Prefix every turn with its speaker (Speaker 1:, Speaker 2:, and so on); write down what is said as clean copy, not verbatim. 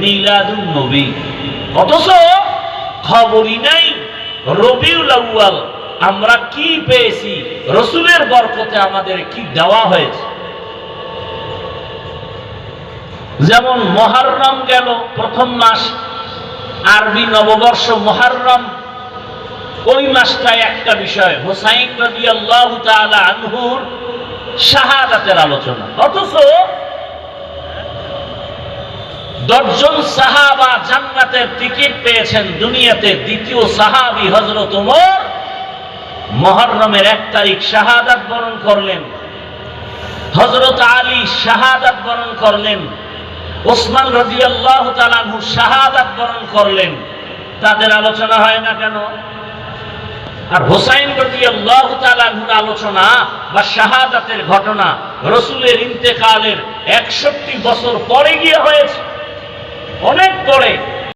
Speaker 1: মিলাদুন নবী, অথচ খবরই নাই রবিউল আউয়াল আমরা কি পেয়েছি, রসুলের বরকতে আমাদের কি দেওয়া হয়েছে। যেমন মুহররম গেল, প্রথম মাস, আরবি নববর্ষ মুহররম, ওই মাসটায় একটা বিষয় হুসাইন রাদিয়াল্লাহু তাআলা আনহুর শাহাদাতের আলোচনা, অথচ 10 জন সাহাবা জান্নাতের টিকিট পেয়েছেন দুনিয়াতে। দ্বিতীয় সাহাবী হযরত ওমর মুহররমের 1 তারিখ শাহাদাত বরণ করলেন, হযরত আলী শাহাদাত বরণ করলেন, ওসমান রাদিয়াল্লাহু তাআলা আনহু শাহাদাত বরণ করলেন। তাদের আলোচনা হয় না কেন? আর হুসাইন রাদিয়াল্লাহু তাআলা আনহুর আলোচনা বা শাহাদাতের ঘটনা রাসূলের ইন্তেকালের 61 বছর পরে গিয়ে হয়েছে।